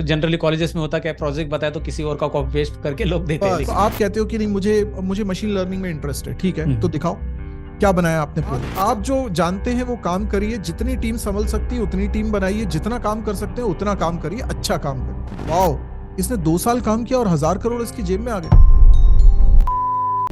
Generally colleges में होता क्या, प्रोजेक्ट बताया तो किसी और का कॉपी पेस्ट करके लोग देते हैं। बस लेकिन आप कहते हो कि नहीं, मुझे मुझे मशीन लर्निंग में इंटरेस्ट है, ठीक है तो दिखाओ क्या बनाया आपने प्रोजेक्ट। आप जो जानते हैं वो काम करिए, जितनी टीम संभल सकती है उतनी टीम बनाइए, जितना काम कर सकते हैं उतना काम करिए, अच्छा काम करिए। वाह, इसने 2 साल काम किया और 1,000 करोड़ इसकी जेब में आ गए।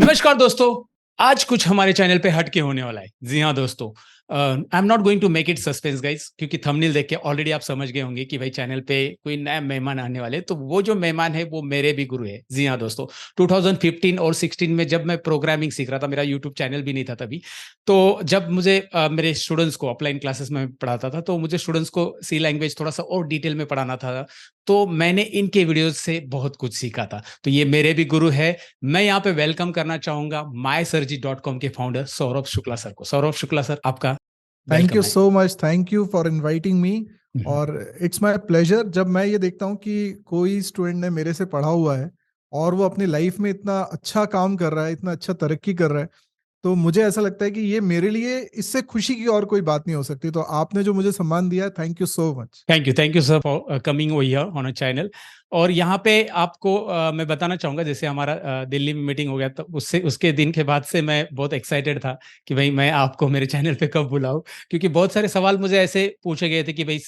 नमस्कार दोस्तों, आज कुछ हमारे चैनल पे हटके होने वाला है। जी हाँ दोस्तों, I am not going to make it suspense guys, क्योंकि थंबनेल देख के ऑलरेडी आप समझ गए होंगे कि भाई चैनल पे कोई नया मेहमान आने वाले। तो वो जो मेहमान है वो मेरे भी गुरु है। जी हाँ दोस्तों, 2015 और 16 में जब मैं प्रोग्रामिंग सीख रहा था, मेरा यूट्यूब चैनल भी नहीं था तभी। तो जब मुझे मेरे स्टूडेंट्स को ऑफलाइन क्लासेस में पढ़ाता था, तो मुझे स्टूडेंट्स को सी लैंग्वेज थोड़ा सा और डिटेल में पढ़ाना था। तो मैंने इनके वीडियोज से बहुत कुछ सीखा था। तो ये मेरे भी गुरु है। मैं यहाँ पे वेलकम करना चाहूंगा mysurgy.com के फाउंडर सौरभ शुक्ला सर को। सौरभ शुक्ला सर, आपका थैंक यू वेलकम है। So much, thank you for inviting me. Hmm. और इट्स माय प्लेजर जब मैं ये देखता हूँ कि कोई स्टूडेंट ने मेरे से पढ़ा हुआ है और वो अपनी लाइफ में इतना अच्छा काम कर रहा है, इतना अच्छा तरक्की कर रहा है, तो मुझे ऐसा लगता है कि ये मेरे लिए इससे खुशी की और कोई बात नहीं हो सकती। तो आपने जो मुझे सम्मान दिया है, thank you so much. Thank you sir for coming over here on a channel. और यहाँ पे आपको मैं बताना चाहूंगा, जैसे हमारा दिल्ली में मीटिंग हो गया, तो उससे उसके दिन के बाद से मैं बहुत एक्साइटेड था कि भाई मैं आपको मेरे चैनल पे कब बुलाऊं, क्योंकि बहुत सारे सवाल मुझे ऐसे पूछे गए थे कि भाई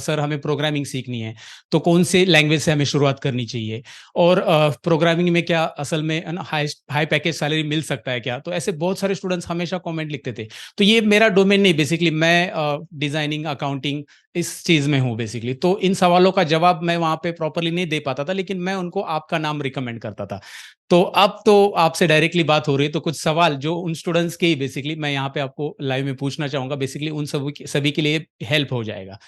सर हमें प्रोग्रामिंग सीखनी है, तो कौन से लैंग्वेज से हमें शुरुआत करनी चाहिए, और प्रोग्रामिंग में क्या असल में हाई पैकेज सैलरी मिल सकता है क्या। तो ऐसे बहुत सारे स्टूडेंट्स हमेशा कॉमेंट लिखते थे। तो ये मेरा डोमेन नहीं, बेसिकली मैं डिजाइनिंग, अकाउंटिंग, इस चीज में हूँ बेसिकली। तो इन सवालों का जवाब मैं वहां पे प्रॉपरली नहीं दे पाता था, लेकिन मैं उनको आपका नाम रिकमेंड करता था। तो अब तो आपसे डायरेक्टली बात हो रही है, तो कुछ सवाल जो उन स्टूडेंट्स के ही बेसिकली मैं यहाँ पे आपको लाइव में पूछना चाहूंगा, बेसिकली उन सभी के लिए हेल्प हो जाएगा।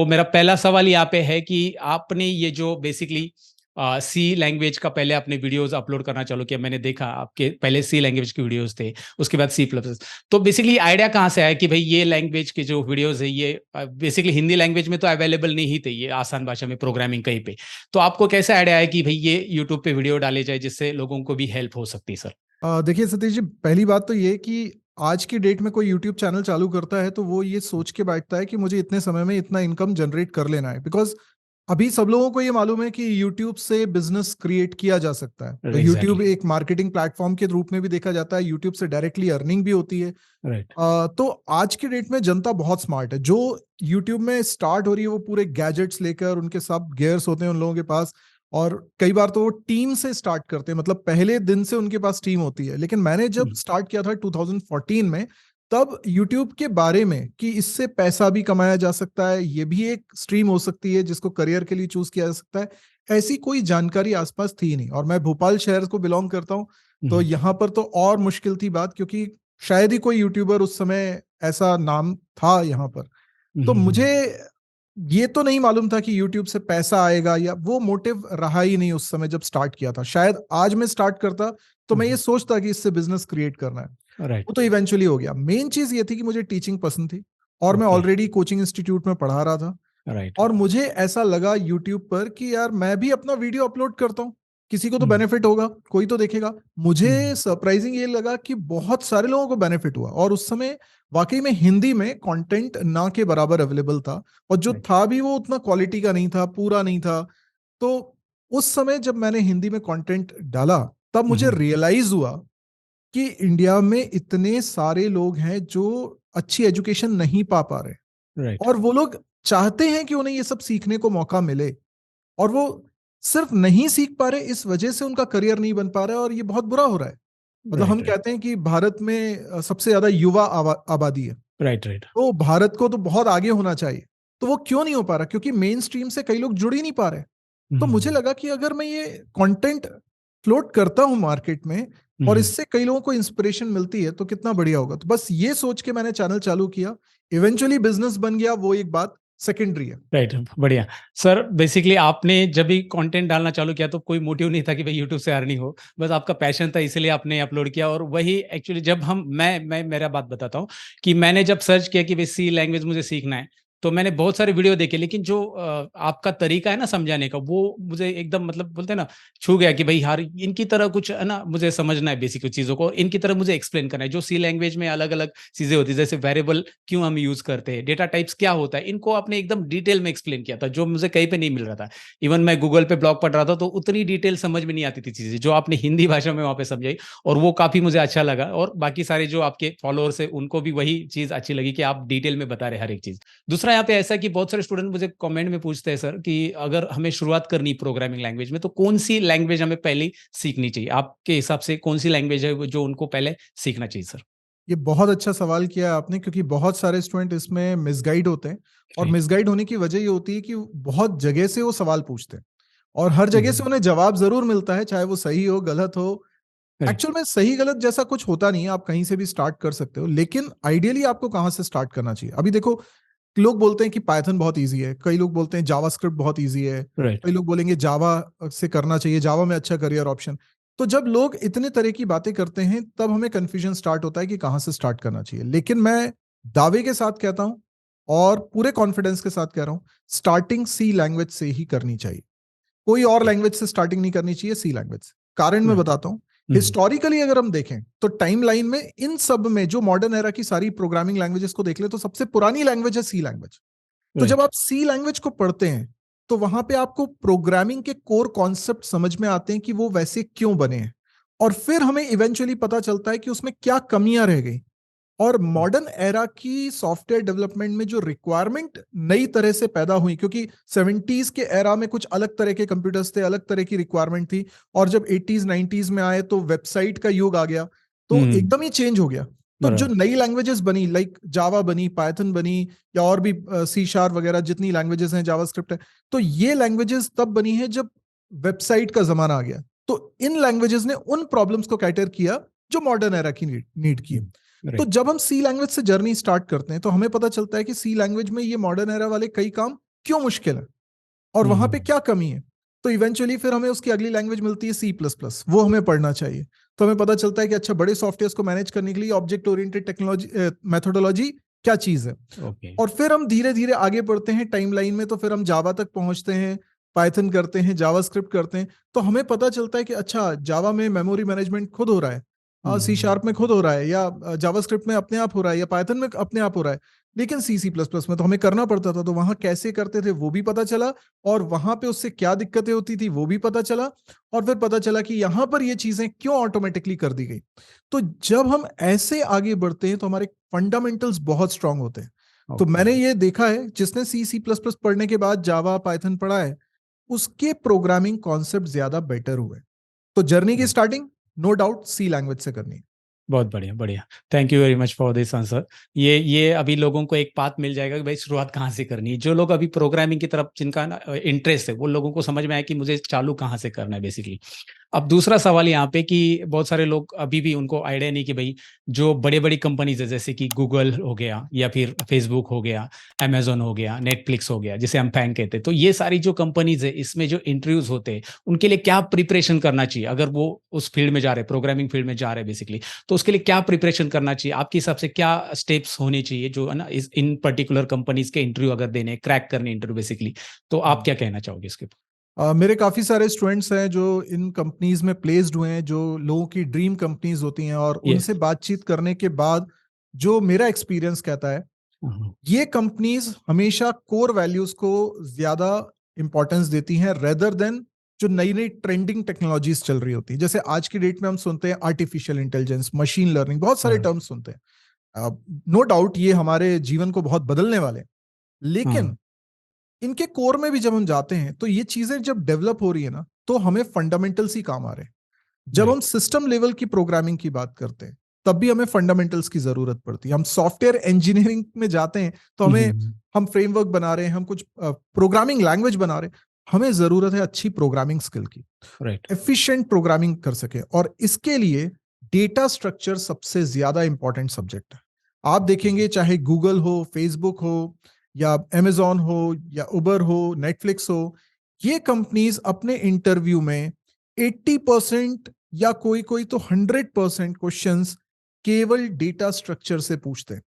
मेरा पहला सवाल यहाँ पे है कि आपने ये जो बेसिकली सी लैंग्वेज का पहले आपने वीडियोस अपलोड करना चालू किया, मैंने देखा आपके पहले सी लैंग्वेज के वीडियोस थे, उसके बाद सी प्लस। तो बेसिकली आइडिया कहाँ से आया कि भाई ये लैंग्वेज के जो वीडियोस है ये बेसिकली हिंदी लैंग्वेज में तो अवेलेबल नहीं ही थे, ये आसान भाषा में प्रोग्रामिंग कहीं पे। तो आपको कैसे आइडिया आया कि भाई ये यूट्यूब पे वीडियो डाले जाए जिससे लोगों को भी हेल्प हो सकती है सर? देखिए सतीश जी, पहली बात तो ये कि आज की डेट में कोई यूट्यूब चैनल चालू करता है तो वो ये सोच के बैठता है कि मुझे इतने समय में इतना इनकम जनरेट कर लेना है। बिकॉज अभी सब लोगों को ये मालूम है कि यूट्यूब से बिजनेस क्रिएट किया जा सकता है। तो यूट्यूब एग्जैक्टली। एक मार्केटिंग प्लेटफॉर्म के रूप में भी देखा जाता है, यूट्यूब से डायरेक्टली अर्निंग भी होती है। राइट। तो आज की डेट में जनता बहुत स्मार्ट है। जो यूट्यूब में स्टार्ट हो रही है वो पूरे गैजेट्स लेकर, उनके सब गियर्स होते हैं उन लोगों के पास, और कई बार तो वो टीम से स्टार्ट करते हैं, मतलब पहले दिन से उनके पास टीम होती है। लेकिन मैंने जब स्टार्ट किया था 2014 में, तब यूट्यूब के बारे में कि इससे पैसा भी कमाया जा सकता है, ये भी एक स्ट्रीम हो सकती है जिसको करियर के लिए चूज किया जा सकता है, ऐसी कोई जानकारी आसपास थी नहीं। और मैं भोपाल शहर को बिलोंग करता हूँ, तो यहाँ पर तो और मुश्किल थी बात, क्योंकि शायद ही कोई यूट्यूबर उस समय ऐसा नाम था यहाँ पर। तो मुझे ये तो नहीं मालूम था कि यूट्यूब से पैसा आएगा, या वो मोटिव रहा ही नहीं उस समय जब स्टार्ट किया था। शायद आज मैं स्टार्ट करता तो मैं ये सोचता कि इससे बिजनेस क्रिएट करना है। राइट। वो तो इवेंचुअली हो गया। मेन चीज ये थी कि मुझे टीचिंग पसंद थी, और मैं ओके। ऑलरेडी कोचिंग इंस्टीट्यूट में पढ़ा रहा था। राइट। और मुझे ऐसा लगा यूट्यूब पर कि यार मैं भी अपना वीडियो अपलोड करता हूँ, किसी को तो बेनिफिट होगा, कोई तो देखेगा। मुझे सरप्राइजिंग ये लगा कि बहुत सारे लोगों को बेनिफिट हुआ, और उस समय वाकई में हिंदी में कंटेंट ना के बराबर अवेलेबल था, और जो राइट। था भी वो उतना क्वालिटी का नहीं था, पूरा नहीं था। तो उस समय जब मैंने हिंदी में कंटेंट डाला, तब मुझे रियलाइज हुआ कि इंडिया में इतने सारे लोग हैं जो अच्छी एजुकेशन नहीं पा रहे, राइट। और वो लोग चाहते हैं कि उन्हें ये सब सीखने को मौका मिले, और वो सिर्फ नहीं सीख पा रहे, इस वजह से उनका करियर नहीं बन पा रहा है, और ये बहुत बुरा हो रहा है। मतलब हम राइट। राइट। कहते हैं कि भारत में सबसे ज्यादा युवा आबादी है, राइट। राइट। तो भारत को तो बहुत आगे होना चाहिए। तो वो क्यों नहीं हो पा रहा? क्योंकि मेन स्ट्रीम से कई लोग जुड़ ही नहीं पा रहे। तो मुझे लगा कि अगर मैं ये कंटेंट फ्लोट करता हूँ मार्केट में, और इससे कई लोगों को इंस्पिरेशन मिलती है, तो कितना बढ़िया होगा। तो बस ये सोच के मैंने चैनल चालू किया। इवेंचुअली बिजनेस बन गया, वो एक बात सेकेंडरी है। राइट। बढ़िया। सर बेसिकली आपने जब भी कंटेंट डालना चालू किया तो कोई मोटिव नहीं था कि भाई यूट्यूब से अर्निंग हो, बस आपका पैशन था इसलिए आपने अपलोड किया। और वही एक्चुअली जब हम मैं मेरा बात बताता हूँ कि मैंने जब सर्च किया कि भाई सी लैंग्वेज मुझे सीखना है, तो मैंने बहुत सारे वीडियो देखे, लेकिन जो आपका तरीका है ना समझाने का, वो मुझे एकदम मतलब बोलते हैं ना छू गया कि भाई यार इनकी तरह कुछ है ना, मुझे समझना है बेसिक चीजों को, इनकी तरह मुझे एक्सप्लेन करना है। जो सी लैंग्वेज में अलग अलग चीजें होती है, जैसे वेरिएबल क्यों हम यूज करते हैं, डेटा टाइप्स क्या होता है, इनको आपने एकदम डिटेल में एक्सप्लेन किया था, जो मुझे कहीं पे नहीं मिल रहा था। इवन मैं गूगल पे ब्लॉग पढ़ रहा था तो उतनी डिटेल समझ में नहीं आती थी चीजें, जो आपने हिंदी भाषा में वहां पे समझाई, और वो काफी मुझे अच्छा लगा। और बाकी सारे जो आपके फॉलोअर्स है उनको भी वही चीज अच्छी लगी कि आप डिटेल में बता रहे हर एक चीज। दूसरा यहाँ पे ऐसा कि बहुत सारे स्टूडेंट मुझे कमेंट में पूछते हैं सर कि अगर हमें शुरुआत करनी प्रोग्रामिंग लैंग्वेज में तो कौन सी लैंग्वेज हमें पहले सीखनी चाहिए, आपके हिसाब से कौन सी लैंग्वेज है जो उनको पहले सीखना चाहिए सर? ये बहुत अच्छा सवाल किया आपने, क्योंकि बहुत सारे स्टूडेंट इसमें मिसगाइड होते हैं। और राइट। मिसगाइड होने की वजह ये होती है कि बहुत जगह से वो सवाल पूछते हैं, और हर जगह से हम्म। उन्हें जवाब जरूर मिलता है, चाहे वो सही हो गलत हो। राइट। एक्चुअल में सही गलत जैसा कुछ होता नहीं है, आप कहीं से भी स्टार्ट कर सकते हो, लेकिन आइडियली आपको कहाँ से स्टार्ट करना चाहिए। अभी देखो, लोग बोलते हैं कि पाइथन बहुत इजी है, कई लोग बोलते हैं जावास्क्रिप्ट बहुत इजी है, राइट। कई लोग बोलेंगे जावा से करना चाहिए, जावा में अच्छा करियर ऑप्शन। तो जब लोग इतने तरह की बातें करते हैं तब हमें कंफ्यूजन स्टार्ट होता है कि कहाँ से स्टार्ट करना चाहिए। लेकिन मैं दावे के साथ कहता हूं और पूरे कॉन्फिडेंस के साथ कह रहा हूं, स्टार्टिंग सी लैंग्वेज से ही करनी चाहिए। कोई और लैंग्वेज से स्टार्टिंग नहीं करनी चाहिए, सी लैंग्वेज से। कारण मैं राइट। बताता हूं। हिस्टोरिकली अगर हम देखें तो टाइमलाइन में इन सब में जो मॉडर्न एरा की सारी प्रोग्रामिंग लैंग्वेजेस को देख ले, तो सबसे पुरानी लैंग्वेज है सी लैंग्वेज। तो जब राइट। आप सी लैंग्वेज को पढ़ते हैं तो वहां पे आपको प्रोग्रामिंग के कोर कॉन्सेप्ट समझ में आते हैं कि वो वैसे क्यों बने हैं, और फिर हमें इवेंचुअली पता चलता है कि उसमें क्या कमियां रह गई। और मॉडर्न एरा की सॉफ्टवेयर डेवलपमेंट में जो रिक्वायरमेंट नई तरह से पैदा हुई, क्योंकि 70s के एरा में कुछ अलग तरह के कंप्यूटर्स थे, अलग तरह की रिक्वायरमेंट थी, और जब 80s 90s में आए तो वेबसाइट का युग आ गया, तो हम्म। एकदम ही चेंज हो गया। तो जो बराबर। नई लैंग्वेजेस बनी, लाइक जावा बनी, पाइथन बनी, या और भी सी शार्प वगैरह जितनी लैंग्वेजेस हैं, जावास्क्रिप्ट है, तो ये लैंग्वेजेस तब बनी है जब वेबसाइट का जमाना आ गया। तो इन लैंग्वेजेस ने उन प्रॉब्लम्स को कैटर किया जो मॉडर्न एरा की नीड की। तो राइट। जब हम सी लैंग्वेज से जर्नी स्टार्ट करते हैं तो हमें पता चलता है कि सी लैंग्वेज में ये मॉडर्न एरा वाले कई काम क्यों मुश्किल है, और वहां पे क्या कमी है। तो इवेंचुअली फिर हमें उसकी अगली लैंग्वेज मिलती है सी प्लस प्लस, वो हमें पढ़ना चाहिए। तो हमें पता चलता है कि अच्छा, बड़े सॉफ्टवेयर को मैनेज करने के लिए ऑब्जेक्ट ओरिएंटेड टेक्नोलॉजी मेथोडोलॉजी क्या चीज है। ओके। और फिर हम धीरे धीरे आगे बढ़ते हैं टाइमलाइन में, तो फिर हम जावा तक पहुंचते हैं, पाइथन करते हैं, जावास्क्रिप्ट करते हैं। तो हमें पता चलता है कि अच्छा, जावा में मेमोरी मैनेजमेंट खुद हो रहा है, सी शार्प में खुद हो रहा है, या जावास्क्रिप्ट में अपने आप हो रहा है, या पाइथन में अपने आप हो रहा है। लेकिन सी सी प्लस प्लस में तो हमें करना पड़ता था, तो वहां कैसे करते थे वो भी पता चला, और वहां पे उससे क्या दिक्कतें होती थी वो भी पता चला। और फिर पता चला कि यहां पर ये चीजें क्यों ऑटोमेटिकली कर दी गई। तो जब हम ऐसे आगे बढ़ते हैं तो हमारे फंडामेंटल्स बहुत स्ट्रांग होते हैं। तो ओके। मैंने ये देखा है, जिसने सी सी प्लस प्लस पढ़ने के बाद जावा पाइथन पढ़ा है, उसके प्रोग्रामिंग कॉन्सेप्ट ज्यादा बेटर हुए। तो जर्नी की स्टार्टिंग नो डाउट सी लैंग्वेज से करनी है। बहुत बढ़िया, बढ़िया। Thank you very much for this answer. ये अभी लोगों को एक बात मिल जाएगा कि भाई शुरुआत कहाँ से करनी है। जो लोग अभी प्रोग्रामिंग की तरफ जिनका इंटरेस्ट है, वो लोगों को समझ में आया कि मुझे चालू कहाँ से करना है बेसिकली। अब दूसरा सवाल यहाँ पे कि बहुत सारे लोग अभी भी उनको आइडिया नहीं कि भाई जो बड़े बड़ी कंपनीज है, जैसे कि गूगल हो गया या फिर फेसबुक हो गया, अमेजोन हो गया, नेटफ्लिक्स हो गया, जिसे हम फैंग कहते हैं, तो ये सारी जो कंपनीज है इसमें जो इंटरव्यूज होते हैं उनके लिए क्या प्रिपरेशन करना चाहिए अगर वो उस फील्ड में जा रहे हैं, प्रोग्रामिंग फील्ड में जा रहे हैं बेसिकली। तो उसके लिए क्या प्रिपरेशन करना चाहिए आपके हिसाब से, क्या स्टेप्स होने चाहिए जो है ना इस इन पर्टिकुलर कंपनीज के इंटरव्यू अगर देने, क्रैक करने इंटरव्यू बेसिकली, तो आप क्या कहना चाहोगे इसके ऊपर? मेरे काफी सारे स्टूडेंट्स हैं जो इन कंपनीज में प्लेस्ड हुए हैं, जो लोगों की ड्रीम कंपनीज होती हैं, और यस। उनसे बातचीत करने के बाद जो मेरा एक्सपीरियंस कहता है, ये कंपनीज हमेशा कोर वैल्यूज को ज्यादा इंपॉर्टेंस देती हैं रेदर देन जो नई नई ट्रेंडिंग टेक्नोलॉजीज चल रही होती है। जैसे आज की डेट में हम सुनते हैं आर्टिफिशियल इंटेलिजेंस, मशीन लर्निंग, बहुत सारे टर्म्स सुनते हैं। नो डाउट ये हमारे जीवन को बहुत बदलने वाले हैं, लेकिन इनके कोर में भी जब हम जाते हैं तो ये चीजें जब डेवलप हो रही है ना, तो हमें फंडामेंटल्स ही काम आ रहे हैं। जब हम राइट। सिस्टम लेवल की प्रोग्रामिंग की बात करते हैं तब भी हमें फंडामेंटल्स की जरूरत पड़ती है। हम सॉफ्टवेयर इंजीनियरिंग में जाते हैं तो हम फ्रेमवर्क बना रहे हैं, हम कुछ प्रोग्रामिंग लैंग्वेज बना रहे हैं, हमें जरूरत है अच्छी प्रोग्रामिंग स्किल की, राइट। एफिशिएंट प्रोग्रामिंग कर सके। और इसके लिए डेटा स्ट्रक्चर सबसे ज्यादा इंपॉर्टेंट सब्जेक्ट है। आप देखेंगे चाहे गूगल हो, फेसबुक हो, या अमेजॉन हो, या उबर हो, नेटफ्लिक्स हो, ये कंपनीज अपने इंटरव्यू में 80% या कोई कोई तो 100% क्वेश्चंस केवल डेटा स्ट्रक्चर से पूछते हैं।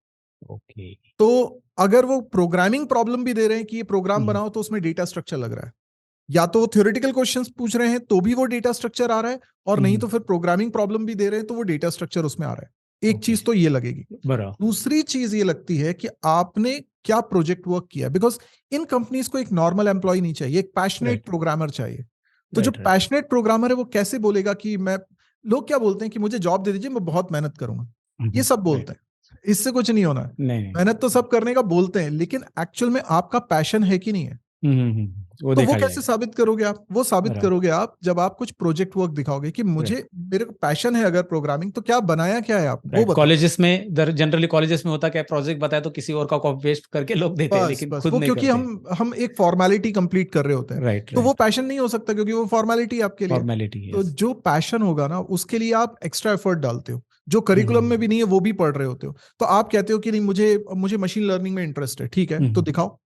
ओके। तो अगर वो प्रोग्रामिंग प्रॉब्लम भी दे रहे हैं कि ये प्रोग्राम बनाओ तो उसमें डेटा स्ट्रक्चर लग रहा है, या तो वो थ्योरेटिकल क्वेश्चंस पूछ रहे हैं तो भी वो डेटा स्ट्रक्चर आ रहा है, और नहीं तो फिर प्रोग्रामिंग प्रॉब्लम भी दे रहे हैं तो वो डेटा स्ट्रक्चर उसमें आ रहा है। एक चीज तो ये लगेगी। दूसरी चीज ये लगती है कि आपने क्या प्रोजेक्ट वर्क किया, बिकॉज इन कंपनीज को एक नॉर्मल एम्प्लॉय नहीं चाहिए, एक पैशनेट प्रोग्रामर चाहिए। तो जो पैशनेट प्रोग्रामर है वो कैसे बोलेगा कि मैं, लोग क्या बोलते हैं कि मुझे जॉब दे दीजिए मैं बहुत मेहनत करूंगा, ये सब बोलते हैं, इससे कुछ नहीं होना है। मेहनत तो सब करने का बोलते हैं, लेकिन एक्चुअल में आपका पैशन है कि नहीं है, तो वो कैसे साबित करोगे आप? वो साबित करोगे आप जब आप कुछ प्रोजेक्ट वर्क दिखाओगे कि मुझे, मेरे को पैशन है अगर प्रोग्रामिंग, तो क्या बनाया क्या है आपने, वो बताओ। कॉलेजेस में जनरली कॉलेजेस में होता क्या, प्रोजेक्ट बताया तो किसी और का कॉपी पेस्ट करके लोग देते हैं, लेकिन खुद वो नहीं क्योंकि करते। हम एक फॉर्मेलिटी कंप्लीट कर रहे होते हैं, तो वो पैशन नहीं हो सकता क्योंकि वो फॉर्मेलिटी आपके लिए। फॉर्मेलिटी, तो जो पैशन होगा ना उसके लिए आप एक्स्ट्रा एफर्ट डालते हो, जो करिकुलम में भी नहीं है वो भी पढ़ रहे होते हो। तो आप कहते हो कि नहीं मुझे मशीन लर्निंग में इंटरेस्ट है, ठीक है, तो दिखाओ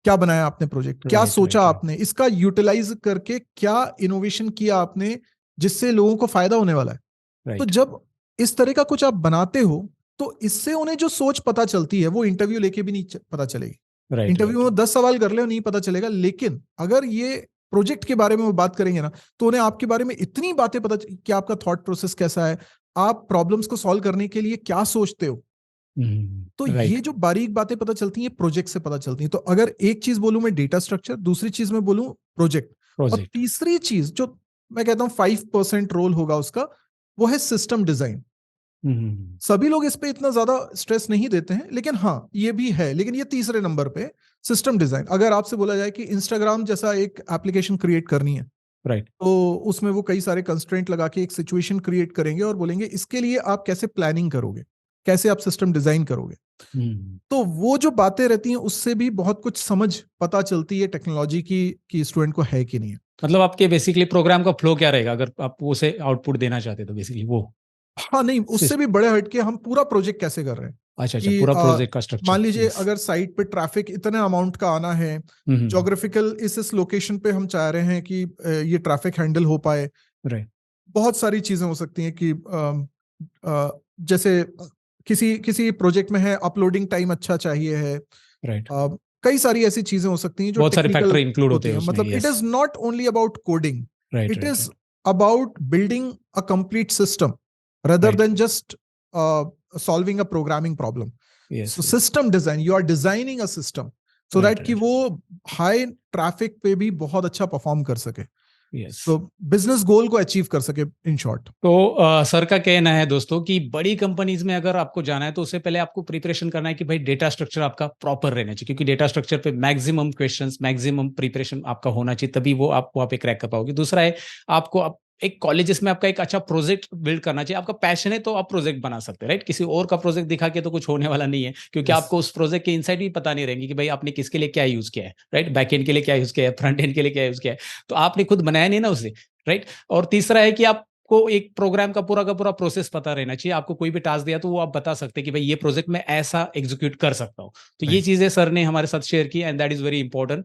क्या बनाया आपने प्रोजेक्ट, क्या सोचा आपने, इसका यूटिलाइज करके क्या इनोवेशन किया आपने जिससे लोगों को फायदा होने वाला है। तो जब इस तरह का कुछ आप बनाते हो तो इससे उन्हें जो सोच पता चलती है वो इंटरव्यू लेके भी नहीं पता चलेगी। इंटरव्यू में 10 सवाल कर ले नहीं पता चलेगा, लेकिन अगर ये प्रोजेक्ट के बारे में वो बात करेंगे ना तो उन्हें आपके बारे में इतनी बातें पता कि आपका थॉट प्रोसेस कैसा है, आप प्रॉब्लम्स को सॉल्व करने के लिए क्या सोचते हो। तो ये जो बारीक बातें पता चलती हैं प्रोजेक्ट से पता चलती हैं। तो अगर एक चीज बोलूं मैं डेटा स्ट्रक्चर, दूसरी चीज मैं बोलूं प्रोजेक्ट, और तीसरी चीज जो मैं कहता हूं 5% रोल होगा उसका, वो है सिस्टम डिजाइन। सभी लोग इस पे इतना ज्यादा स्ट्रेस नहीं देते हैं, लेकिन हाँ ये भी है, लेकिन ये तीसरे नंबर पे सिस्टम डिजाइन। अगर आपसे बोला जाए कि इंस्टाग्राम जैसा एक एप्लीकेशन क्रिएट करनी है, तो उसमें वो कई सारे कंस्ट्रेंट लगा के एक सिचुएशन क्रिएट करेंगे और बोलेंगे इसके लिए आप कैसे प्लानिंग करोगे, कैसे आप सिस्टम डिजाइन करोगे। तो वो जो बातें रहती हैं उससे भी बहुत कुछ समझ पता चलती है टेक्नोलॉजी की कि स्टूडेंट को है कि नहीं है। मतलब आपके बेसिकली प्रोग्राम का फ्लो क्या रहेगा अगर आप उसे आउटपुट देना चाहते तो बेसिकली वो, हाँ नहीं, उससे भी बड़े हटके हम पूरा प्रोजेक्ट कैसे कर रहे हैं। अच्छा, पूरा प्रोजेक्ट का स्ट्रक्चर। मान लीजिए अगर साइट पे ट्रैफिक इतने अमाउंट का आना है, ज्योग्राफिकल इस लोकेशन पे हम चाह रहे हैं कि ये ट्रैफिक हैंडल हो पाए। बहुत सारी चीजें हो सकती हैं कि जैसे किसी प्रोजेक्ट में है अपलोडिंग टाइम अच्छा चाहिए है। कई सारी ऐसी चीजें हो सकती हैं जो टेक्निकल इंक्लूड होती हैं। मतलब it is not only about coding, it is about building a complete system rather than just solving a programming problem. So system design, you are designing a system so that कि वो high traffic पे भी बहुत अच्छा perform कर सके, तो business गोल को अचीव कर सके इन शॉर्ट। तो सर का कहना है दोस्तों कि बड़ी कंपनीज में अगर आपको जाना है तो उससे पहले आपको प्रिपरेशन करना है कि भाई डेटा स्ट्रक्चर आपका प्रॉपर रहना चाहिए, क्योंकि डेटा स्ट्रक्चर पे मैक्सिमम क्वेश्चंस, मैक्सिमम प्रिपरेशन आपका होना चाहिए, तभी वो आप वहाँ पे क्रैक कर पाओगे। दूसरा है आपको एक कॉलेजेस में आपका एक अच्छा प्रोजेक्ट बिल्ड करना चाहिए। आपका पैशन है तो आप प्रोजेक्ट बना सकते हैं, राइट। किसी और का प्रोजेक्ट दिखा के तो कुछ होने वाला नहीं है, क्योंकि आपको उस प्रोजेक्ट के इनसाइड भी पता नहीं रहेंगे कि भाई आपने किसके लिए क्या यूज किया है, राइट। बैक एंड के लिए क्या यूज किया है, फ्रंट एंड के लिए क्या यूज किया है, तो आपने खुद बनाया नहीं ना उसे, राइट। और तीसरा है कि आपको एक प्रोग्राम का पूरा प्रोसेस पता रहना चाहिए। आपको कोई भी टास्क दिया तो वो आप बता सकते हैं कि भाई ये प्रोजेक्ट में ऐसा एग्जीक्यूट कर सकता हूँ। तो ये चीजें सर ने हमारे साथ शेयर की and that is very important.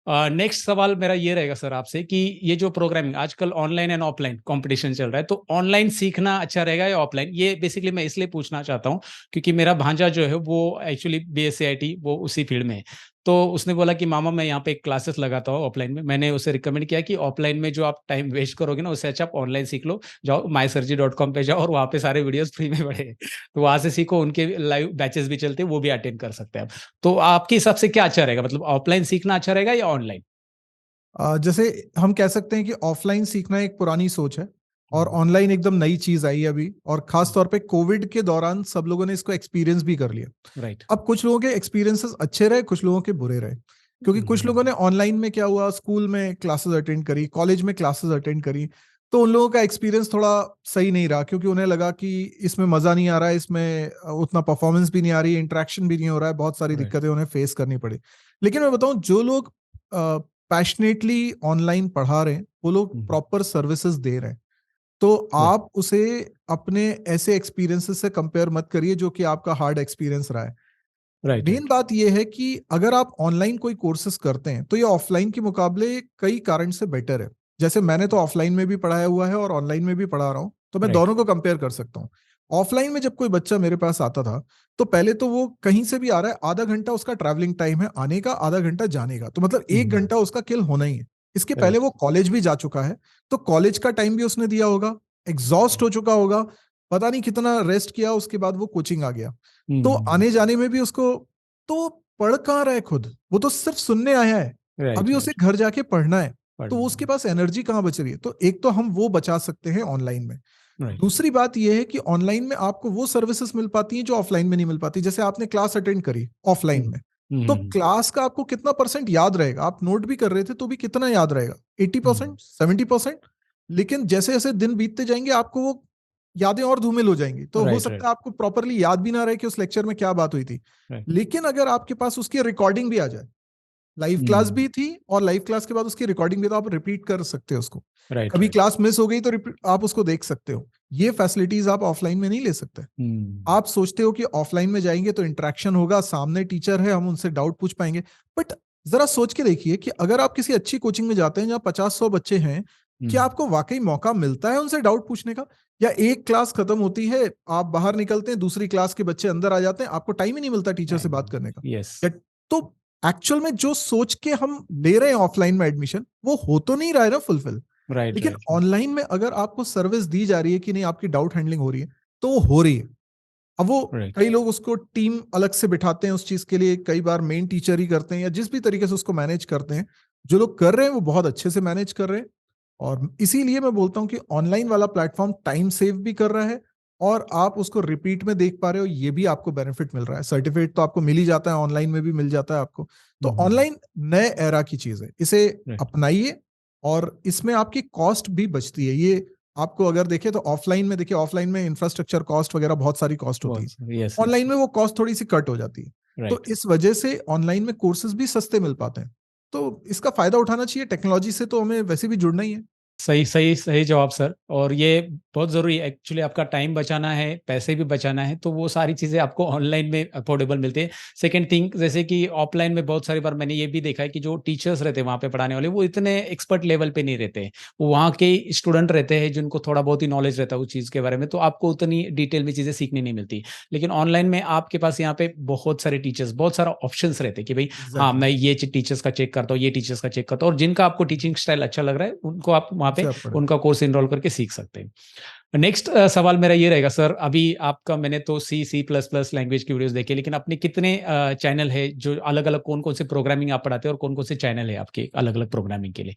Next सवाल मेरा ये रहेगा सर आपसे कि ये जो प्रोग्रामिंग आजकल ऑनलाइन एंड ऑफलाइन कंपटीशन चल रहा है, तो ऑनलाइन सीखना अच्छा रहेगा या ऑफलाइन? ये बेसिकली मैं इसलिए पूछना चाहता हूँ क्योंकि मेरा भांजा जो है वो एक्चुअली BSc वो उसी फील्ड में है। तो उसने बोला कि मामा मैं यहाँ पे क्लासेस लगाता हूँ ऑफलाइन में। मैंने उसे रिकमेंड किया कि ऑफलाइन में जो आप टाइम वेस्ट करोगे ना उससे अच्छा आप ऑनलाइन सीख लो। जाओ mysurgery.com पे जाओ और वहाँ पे सारे वीडियोस फ्री में पड़े, तो वहाँ से सीखो। उनके लाइव बैचेस भी चलते हैं, वो भी अटेंड कर सकते हैं आप। तो आपके हिसाब से क्या अच्छा रहेगा, मतलब ऑफलाइन सीखना अच्छा रहेगा या ऑनलाइन? जैसे हम कह सकते हैं कि ऑफलाइन सीखना एक पुरानी सोच है और ऑनलाइन एकदम नई चीज आई है अभी, और खास तौर पे कोविड के दौरान सब लोगों ने इसको एक्सपीरियंस भी कर लिया। राइट। अब कुछ लोगों के एक्सपीरियंसेस अच्छे रहे, कुछ लोगों के बुरे रहे, क्योंकि कुछ लोगों ने ऑनलाइन में क्या हुआ, स्कूल में क्लासेस अटेंड करी, कॉलेज में क्लासेस अटेंड करी, तो उन लोगों का एक्सपीरियंस थोड़ा सही नहीं रहा, क्योंकि उन्हें लगा कि इसमें मजा नहीं आ रहा है, इसमें उतना परफॉर्मेंस भी नहीं आ रही है, इंटरेक्शन भी नहीं हो रहा है, बहुत सारी दिक्कतें उन्हें फेस करनी पड़ी। लेकिन मैं बताऊं, जो लोग पैशनेटली ऑनलाइन पढ़ा रहे हैं वो लोग प्रॉपर सर्विसेज दे रहे हैं, तो आप उसे अपने ऐसे एक्सपीरियंसेस से कंपेयर मत करिए जो कि आपका हार्ड एक्सपीरियंस रहा है। मेन बात यह है कि अगर आप ऑनलाइन कोई कोर्सेज करते हैं तो ये ऑफलाइन के मुकाबले कई कारण से बेटर है। जैसे मैंने तो ऑफलाइन में भी पढ़ाया हुआ है और ऑनलाइन में भी पढ़ा रहा हूं, तो मैं दोनों को कंपेयर कर सकता हूं। ऑफलाइन में जब कोई बच्चा मेरे पास आता था तो पहले तो वो कहीं से भी आ रहा है, आधा घंटा उसका ट्रैवलिंग टाइम है आने का, आधा घंटा जाने का, तो मतलब 1 घंटा उसका किल होना ही है। इसके पहले राइट। वो कॉलेज भी जा चुका है, तो कॉलेज का टाइम भी उसने दिया होगा, एग्जॉस्ट हो चुका होगा, पता नहीं कितना रेस्ट किया, उसके बाद वो कोचिंग आ गया। तो आने जाने में भी उसको, तो पढ़ कहाँ रहा है खुद, वो तो सिर्फ सुनने आया है, राइट। अभी उसे राइट। घर जाके पढ़ना है। तो पढ़ना। उसके पास एनर्जी कहाँ बच रही है? तो एक तो हम वो बचा सकते हैं ऑनलाइन में। राइट। दूसरी बात यह है कि ऑनलाइन में आपको वो सर्विसेज मिल पाती हैं जो ऑफलाइन में नहीं मिल पाती। जैसे आपने क्लास अटेंड करी ऑफलाइन में, तो क्लास का आपको कितना परसेंट याद रहेगा? आप नोट भी कर रहे थे तो भी कितना याद रहेगा? 80%, 70%। लेकिन जैसे जैसे दिन बीतते जाएंगे आपको वो यादें और धूमिल हो जाएंगी, तो हो राइट। सकता राइट। है आपको प्रॉपरली याद भी ना रहे कि उस लेक्चर में क्या बात हुई थी। राइट। लेकिन अगर आपके पास उसकी रिकॉर्डिंग भी आ जाए, लाइव क्लास भी थी और लाइव क्लास के बाद उसकी रिकॉर्डिंग भी, तो आप रिपीट कर सकते हो उसको। राइट। कभी राइट। क्लास मिस हो गई तो आप उसको देख सकते हो। ये फैसिलिटीज आप ऑफलाइन में नहीं ले सकते। आप सोचते हो कि ऑफलाइन में जाएंगे तो इंटरेक्शन होगा, सामने टीचर है, हम उनसे डाउट पूछ पाएंगे। बट जरा सोच के देखिए कि अगर आप किसी अच्छी कोचिंग में जाते हैं जहां 50-100 बच्चे हैं, क्या आपको वाकई मौका मिलता है उनसे डाउट पूछने का? या एक क्लास खत्म होती है, आप बाहर निकलते हैं, दूसरी क्लास के बच्चे अंदर आ जाते हैं, आपको टाइम ही नहीं मिलता टीचर से बात करने का? यस। तो एक्चुअल में जो सोच के हम ले रहे हैं ऑफलाइन में एडमिशन, वो हो तो नहीं रहा है ना फुलफिल। राइट। लेकिन राइट। ऑनलाइन में अगर आपको सर्विस दी जा रही है कि नहीं, आपकी डाउट हैंडलिंग हो रही है, तो वो हो रही है। अब वो राइट। कई लोग उसको टीम अलग से बिठाते हैं उस चीज के लिए, कई बार मेन टीचर ही करते हैं, या जिस भी तरीके से उसको मैनेज करते हैं, जो लोग कर रहे हैं वो बहुत अच्छे से मैनेज कर रहे हैं। और इसीलिए मैं बोलता हूं कि ऑनलाइन वाला प्लेटफॉर्म टाइम सेव भी कर रहा है, और आप उसको रिपीट में देख पा रहे हो, ये भी आपको बेनिफिट मिल रहा है। सर्टिफिकेट तो आपको मिल ही जाता है, ऑनलाइन में भी मिल जाता है आपको। तो ऑनलाइन नए एरा की चीज है, इसे राइट। अपनाइए। और इसमें आपकी कॉस्ट भी बचती है। ये आपको अगर देखें तो ऑफलाइन में, देखिए ऑफलाइन में इंफ्रास्ट्रक्चर कॉस्ट वगैरह बहुत सारी कॉस्ट होती है, यस। यस। ऑनलाइन में वो कॉस्ट थोड़ी सी कट हो जाती है। तो राइट। इस वजह से ऑनलाइन में कोर्सेज भी सस्ते मिल पाते हैं। तो इसका फायदा उठाना चाहिए, टेक्नोलॉजी से तो हमें वैसे भी जुड़ना ही है। सही सही सही जवाब सर। और ये बहुत ज़रूरी है एक्चुअली, आपका टाइम बचाना है, पैसे भी बचाना है, तो वो सारी चीज़ें आपको ऑनलाइन में अफोर्डेबल मिलती है। सेकंड थिंग, जैसे कि ऑफलाइन में बहुत सारी बार मैंने ये भी देखा है कि जो टीचर्स रहते हैं वहाँ पे पढ़ाने वाले, वो इतने एक्सपर्ट लेवल पे नहीं रहते हैं। वो वहाँ के स्टूडेंट रहते हैं जिनको थोड़ा बहुत ही नॉलेज रहता है उस चीज़ के बारे में, तो आपको उतनी डिटेल में चीज़ें सीखने नहीं मिलती। लेकिन ऑनलाइन में आपके पास यहाँ पे बहुत सारे टीचर्स, बहुत सारा ऑप्शंस रहते हैं कि भाई हाँ, एग्जैक्टली। मैं ये टीचर्स का चेक करता हूँ, ये टीचर्स का चेक करता हूँ, और जिनका आपको टीचिंग स्टाइल अच्छा लग रहा है उनको आप वहाँ पे उनसे आप पढ़े। उनका कोर्स इनरोल करके सीख सकते हैं। नेक्स्ट सवाल मेरा ये रहेगा सर, अभी आपका मैंने तो सी प्लस प्लस लैंग्वेज की वीडियोस देखी, लेकिन अपने कितने चैनल है जो अलग अलग, कौन कौन से प्रोग्रामिंग आप पढ़ाते हैं और कौन कौन से चैनल है आपके अलग अलग प्रोग्रामिंग के लिए?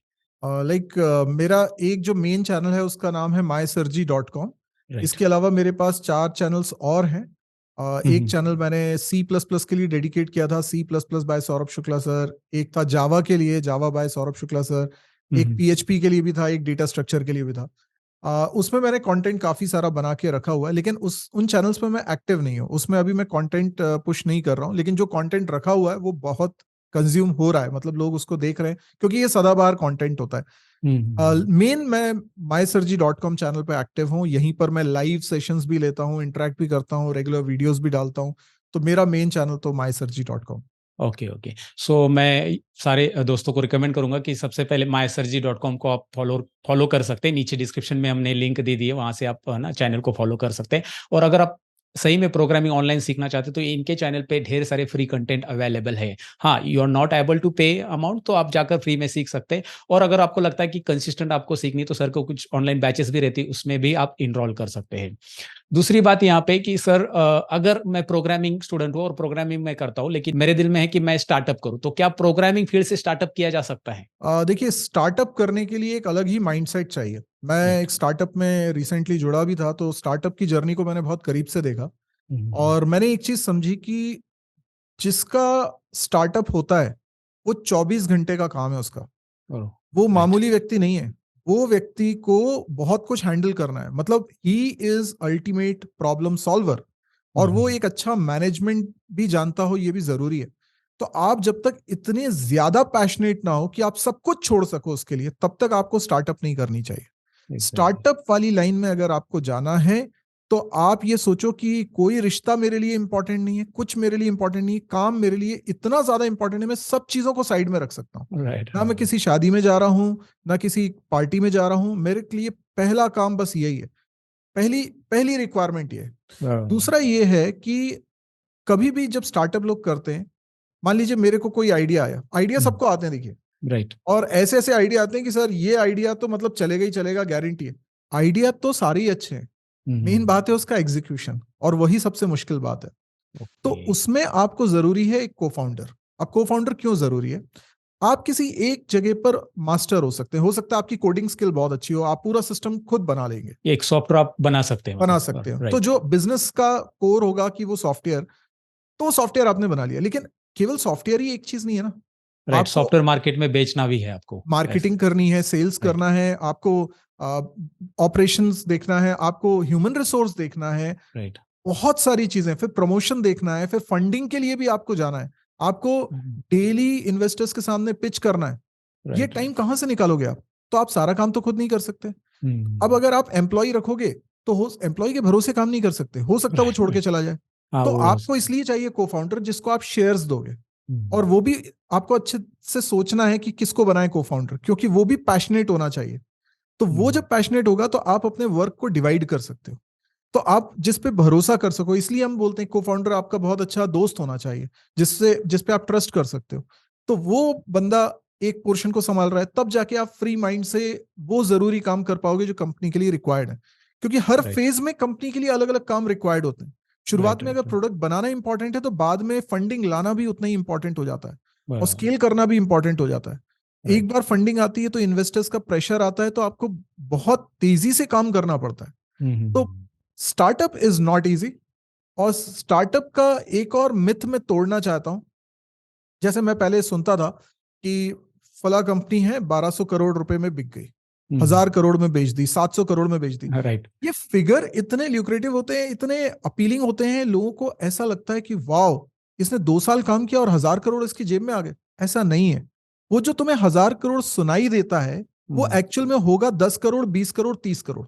मेरा एक जो मेन चैनल है उसका नाम है mysirji.com। राइट। इसके अलावा मेरे पास 4 चैनल्स और हैं। एक चैनल मैंने सी प्लस प्लस के लिए डेडिकेट किया था, C plus plus by Saurabh Shukla sir. एक था जावा के लिए, Java by Saurabh Shukla sir. एक पीएचपी के लिए भी था, एक डेटा स्ट्रक्चर के लिए भी था। उसमें मैंने कंटेंट काफी सारा बना के रखा हुआ है, लेकिन उन चैनल्स पे मैं एक्टिव नहीं हूँ, उसमें अभी मैं कंटेंट पुश नहीं कर रहा हूँ। लेकिन जो कंटेंट रखा हुआ है वो बहुत कंज्यूम हो रहा है, मतलब लोग उसको देख रहे हैं, क्योंकि ये सदाबहार कंटेंट होता है। मेन मैं mysirji.com चैनल पे एक्टिव हूँ, यहीं पर मैं लाइव सेशंस भी लेता हूँ, इंटरेक्ट भी करता हूँ, रेगुलर वीडियोस भी डालता हूँ। तो मेरा मेन चैनल तो mysirji.com। Okay okay. सो मैं सारे दोस्तों को रिकमेंड करूंगा कि सबसे पहले mysirji.com को आप फॉलो कर सकते हैं। नीचे डिस्क्रिप्शन में हमने लिंक दे दी है, वहां से आप ना चैनल को फॉलो कर सकते हैं। और अगर आप सही में प्रोग्रामिंग ऑनलाइन सीखना चाहते हैं तो इनके चैनल पे ढेर सारे फ्री कंटेंट अवेलेबल है। हाँ, you are not able to pay amount, तो आप जाकर फ्री में सीख सकते हैं। और अगर आपको लगता है कि कंसिस्टेंट आपको सीखनी है तो सर को कुछ ऑनलाइन बैचेस भी रहती है, उसमें भी आप इनरोल कर सकते हैं। दूसरी बात यहाँ पे कि सर अगर मैं प्रोग्रामिंग स्टूडेंट हूँ और प्रोग्रामिंग मैं करता हूँ, लेकिन मेरे दिल में है कि मैं स्टार्टअप करूँ, तो क्या प्रोग्रामिंग फील्ड से स्टार्टअप किया जा सकता है? देखिए, स्टार्टअप करने के लिए एक अलग ही माइंडसेट चाहिए। मैं राइट। एक स्टार्टअप में रिसेंटली जुड़ा भी था, तो स्टार्टअप की जर्नी को मैंने बहुत करीब से देखा। और मैंने एक चीज समझी कि जिसका स्टार्टअप होता है वो 24 घंटे का काम है उसका। वो राइट। मामूली व्यक्ति नहीं है। वो व्यक्ति को बहुत कुछ हैंडल करना है, मतलब he is ultimate problem solver. और वो एक अच्छा मैनेजमेंट भी जानता हो, ये भी जरूरी है। तो आप जब तक इतने ज्यादा पैशनेट ना हो कि आप सब कुछ छोड़ सको उसके लिए, तब तक आपको स्टार्टअप नहीं करनी चाहिए। एग्जैक्टली। स्टार्टअप वाली लाइन में अगर आपको जाना है, तो आप ये सोचो कि कोई रिश्ता मेरे लिए इंपॉर्टेंट नहीं है, कुछ मेरे लिए इंपॉर्टेंट नहीं है, काम मेरे लिए इतना ज्यादा इंपॉर्टेंट है, मैं सब चीजों को साइड में रख सकता हूँ। राइट। ना मैं किसी शादी में जा रहा हूँ, ना किसी पार्टी में जा रहा हूँ, मेरे लिए पहला काम बस यही है। पहली पहली रिक्वायरमेंट ये है। हाँ, दूसरा ये है कि कभी भी जब स्टार्टअप लोग करते हैं, मान लीजिए मेरे को कोई आइडिया आया, आइडिया सबको आते हैं देखिए, राइट। और ऐसे ऐसे आइडिया आते हैं कि सर ये आइडिया तो मतलब चलेगा ही चलेगा, गारंटी है। आइडिया तो सारे ही अच्छे हैं, मेन बात है उसका एग्जीक्यूशन, और वही सबसे मुश्किल बात है। तो ओके। उसमें आपको जरूरी है एक को फाउंडर। अब को फाउंडर क्यों जरूरी है? आप किसी एक जगह पर मास्टर हो सकते हैं, हो सकता है आपकी कोडिंग स्किल बहुत अच्छी हो, आप पूरा सिस्टम खुद बना लेंगे, एक सॉफ्टवेयर आप बना सकते हैं, बना मतलब सकते हो। तो राइट। जो बिजनेस का कोर होगा कि वो सॉफ्टवेयर, तो सॉफ्टवेयर आपने बना लिया, लेकिन केवल सॉफ्टवेयर ही एक चीज नहीं है ना, राइट, आपको सॉफ्टवेयर मार्केट में बेचना भी है आपको। मार्केटिंग करनी है, सेल्स राइट। करना है, आपको ऑपरेशंस देखना है, आपको ह्यूमन रिसोर्स देखना है, राइट। बहुत सारी चीजें, फिर प्रमोशन देखना है, फिर फंडिंग के लिए भी आपको जाना है, आपको डेली इन्वेस्टर्स के सामने पिच करना है। ये टाइम कहाँ से निकालोगे आप? तो आप सारा काम तो खुद नहीं कर सकते। अब अगर आप एम्प्लॉय रखोगे तो हो एम्प्लॉय के भरोसे काम नहीं कर सकते, हो सकता है वो छोड़ के चला जाए। हाँ, तो वो आपको इसलिए चाहिए को फाउंडर जिसको आप शेयर्स दोगे, और वो भी आपको अच्छे से सोचना है कि किसको बनाए को फाउंडर, क्योंकि वो भी पैशनेट होना चाहिए। तो वो जब पैशनेट होगा तो आप अपने वर्क को डिवाइड कर सकते हो, तो आप जिस पे भरोसा कर सको। इसलिए हम बोलते हैं को फाउंडर आपका बहुत अच्छा दोस्त होना चाहिए, जिस पे आप ट्रस्ट कर सकते हो। तो वो बंदा एक पोर्शन को संभाल रहा है, तब जाके आप फ्री माइंड से वो जरूरी काम कर पाओगे जो कंपनी के लिए रिक्वायर्ड है। क्योंकि हर राइट। फेज में कंपनी के लिए अलग अलग काम रिक्वायर्ड होते हैं। शुरुआत में अगर राइट। प्रोडक्ट बनाना इंपॉर्टेंट है, तो बाद में फंडिंग लाना भी उतना ही इंपॉर्टेंट हो जाता है, और बराबर। स्केल करना भी इंपॉर्टेंट हो जाता है। एक राइट। बार फंडिंग आती है तो इन्वेस्टर्स का प्रेशर आता है, तो आपको बहुत तेजी से काम करना पड़ता है। तो स्टार्टअप इज नॉट इजी। और स्टार्टअप का एक और मिथ में तोड़ना चाहता हूं। जैसे मैं पहले सुनता था कि फला कंपनी है 1200 करोड़ रुपए में बिक गई, 1000 करोड़ में बेच दी, 700 करोड़ में बेच दी। राइट। ये फिगर इतने ल्यूक्रेटिव होते हैं, इतने अपीलिंग होते हैं, लोगों को ऐसा लगता है कि वाओ, इसने 2 साल काम किया और 1000 करोड़ इसकी जेब में आ गए। ऐसा नहीं है। वो जो तुम्हें 1000 करोड़ सुनाई देता है, वो एक्चुअल में होगा 10 करोड़, 20 करोड़, 30 करोड़।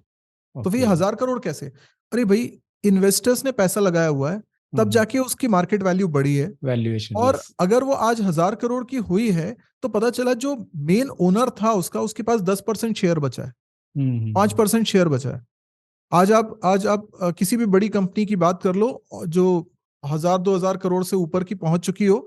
तो फिर 1000 करोड़ कैसे? अरे भाई, इन्वेस्टर्स ने पैसा लगाया हुआ है, तब जाके उसकी मार्केट वैल्यू बढ़ी है। वैल्यूएशन, और यस। अगर वो आज 1000 करोड़ की हुई है, तो पता चला जो मेन ओनर था उसका, उसके पास 10% शेयर बचा है, 5% शेयर बचा है। आज आप किसी भी बड़ी कंपनी की बात कर लो जो 1000-2000 करोड़ से ऊपर की पहुंच चुकी हो,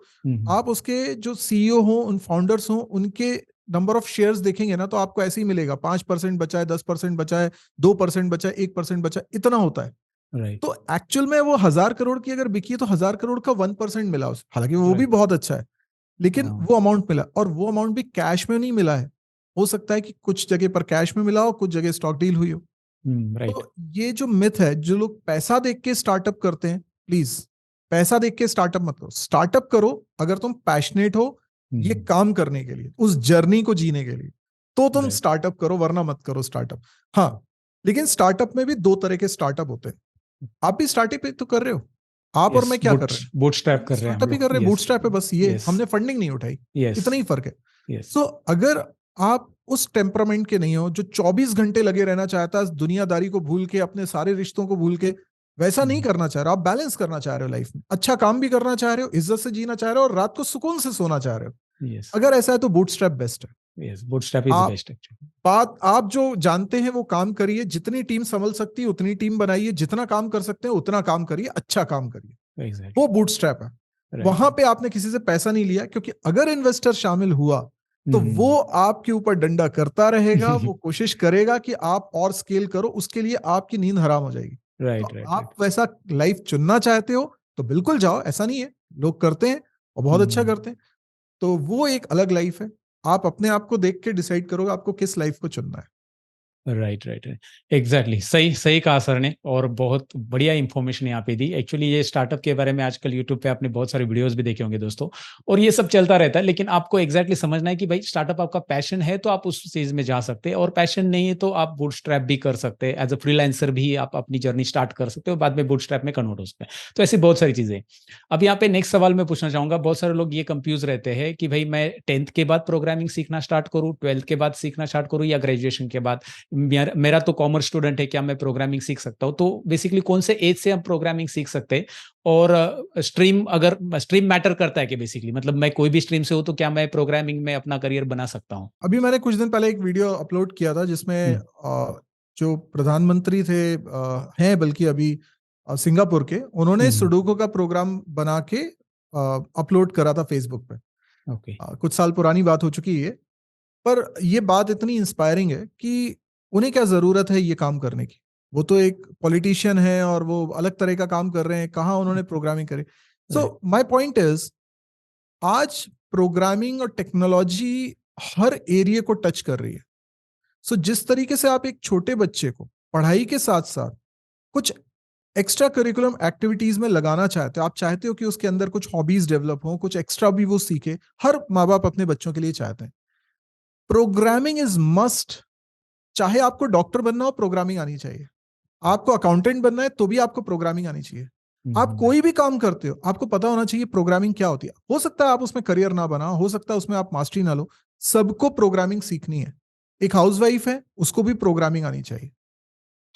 आप उसके जो सीईओ हो, उन फाउंडर्स हो, उनके नंबर ऑफ शेयर्स देखेंगे ना, तो आपको ऐसे ही मिलेगा, 5% बचा है, 10% बचा है, 2% बचा है, 1% बचा है, इतना होता है। राइट। तो एक्चुअल में वो 1000 करोड़ की अगर बिकी है, तो 1000 करोड़ का 1% मिला उसे, हालांकि वो भी राइट। बहुत अच्छा है, लेकिन वो अमाउंट मिला, और वो अमाउंट भी कैश में नहीं मिला है। हो सकता है कि कुछ जगह पर कैश में मिला हो, कुछ जगह स्टॉक डील हुई हो। राइट। तो ये जो मिथ है, जो लोग पैसा देख के स्टार्टअप करते हैं, प्लीज पैसा देख के स्टार्टअप मत करो। स्टार्टअप करो अगर तुम पैशनेट हो ये काम करने के लिए, उस जर्नी को जीने के लिए, तो तुम Right. स्टार्टअप करो, वरना मत करो स्टार्टअप। हाँ, लेकिन स्टार्टअप में भी 2 तरह के स्टार्टअप होते हैं। आप भी स्टार्टअप तो कर रहे हो, आप और यस, मैं क्या कर रहे हैं? बूटस्ट्रैप कर रहे हैं हम स्टार्टअप ही लोग। कर रहे हैं, यस। बूटस्ट्रैप है बस, ये यस। हमने फंडिंग नहीं उठाई, यस। इतना ही फर्क है। यस। सो अगर आप उस टेम्परामेंट के नहीं हो जो 24 घंटे लगे रहना चाहता है दुनियादारी को भूल के, अपने सारे रिश्तों को भूल के, वैसा नहीं करना चाह रहे हो, आप बैलेंस करना चाह रहे हो लाइफ में, अच्छा काम भी करना चाह रहे हो, इज्जत से जीना चाह रहे हो, और रात को सुकून से सोना चाह रहे हो, यस। अगर ऐसा है तो बूटस्ट्रैप बेस्ट है। यस, बूटस्ट्रैप इज आप बेस्ट एक्चुअली। बात आप जो जानते हैं वो काम करिए, जितनी टीम संभल सकती है उतनी टीम बनाइए, जितना काम कर सकते हैं उतना काम करिए, अच्छा काम करिए, एग्जैक्टली। वो बूटस्ट्रैप है। वहां पे आपने किसी से पैसा नहीं लिया, क्योंकि अगर इन्वेस्टर शामिल हुआ तो वो आपके ऊपर डंडा करता रहेगा, वो कोशिश करेगा कि आप और स्केल करो, उसके लिए आपकी नींद हराम हो जाएगी। तो राइट। राइट। आप वैसा लाइफ चुनना चाहते हो तो बिल्कुल जाओ, ऐसा नहीं है, लोग करते हैं और बहुत अच्छा करते हैं, तो वो एक अलग लाइफ है। आप अपने आप को देख के डिसाइड करोगे आपको किस लाइफ को चुनना है। राइट। राइट। एग्जैक्टली, सही सही कहा सर ने, और बहुत बढ़िया इंफॉर्मेशन यहाँ पे दी। एक्चुअली ये स्टार्टअप के बारे में आजकल यूट्यूब पे आपने बहुत सारे वीडियोस भी देखे होंगे दोस्तों, और ये सब चलता रहता है, लेकिन आपको एग्जैक्टली समझना है कि भाई स्टार्टअप आपका पैशन है तो आप उस चीज में जा सकते हैं, और पैशन नहीं है तो आप बूटस्ट्रैप भी कर सकते हैं, एज अ फ्रीलांसर भी आप अपनी जर्नी स्टार्ट कर सकते हो, बाद में बूटस्ट्रैप में कन्वर्ट हो सकते हैं। तो ऐसी बहुत सारी चीजें। अब यहाँ पे नेक्स्ट सवाल मैं पूछना चाहूंगा, बहुत सारे लोग ये कंफ्यूज रहते हैं कि भाई मैं 10th के बाद प्रोग्रामिंग सीखना स्टार्ट करूँ, 12th के बाद सीखना स्टार्ट करूँ, या ग्रेजुएशन के बाद? मेरा तो कॉमर्स स्टूडेंट है, क्या मैं प्रोग्रामिंग सीख सकता हूँ? तो बेसिकली कौन से एज से हम प्रोग्रामिंग सीख सकते हैं? और स्ट्रीम, अगर स्ट्रीम मैटर करता है कि बेसिकली, मतलब मैं कोई भी स्ट्रीम से हूँ तो क्या मैं प्रोग्रामिंग में अपना करियर बना सकता हूँ? अभी मैंने कुछ दिन पहले एक वीडियो अपलोड किया था जिसमें जो प्रधानमंत्री थे हैं बल्कि अभी सिंगापुर के, उन्होंने सुडोकू का प्रोग्राम बना के अपलोड करा था फेसबुक पे। ओके। कुछ साल पुरानी बात हो चुकी है, पर ये बात इतनी इंस्पायरिंग है कि उन्हें क्या जरूरत है ये काम करने की। वो तो एक पॉलिटिशियन है और वो अलग तरह का काम कर रहे हैं, कहाँ उन्होंने प्रोग्रामिंग करी। सो माय पॉइंट इज, आज प्रोग्रामिंग और टेक्नोलॉजी हर एरिया को टच कर रही है। सो जिस तरीके से आप एक छोटे बच्चे को पढ़ाई के साथ साथ कुछ एक्स्ट्रा करिकुलम एक्टिविटीज में लगाना चाहते हो, आप चाहते हो कि उसके अंदर कुछ हॉबीज डेवलप हो, कुछ एक्स्ट्रा भी वो सीखे, हर माँ बाप अपने बच्चों के लिए चाहते हैं। Programming is must. चाहे आपको डॉक्टर बनना हो, प्रोग्रामिंग आनी चाहिए। आपको अकाउंटेंट बनना है तो भी आपको प्रोग्रामिंग आनी चाहिए। आप कोई भी काम करते हो, आपको पता होना चाहिए प्रोग्रामिंग क्या होती है। हो सकता है आप उसमें करियर ना बना, हो सकता है उसमें आप मास्टरी ना लो, सबको प्रोग्रामिंग सीखनी है। एक हाउसवाइफ है, उसको भी प्रोग्रामिंग आनी चाहिए,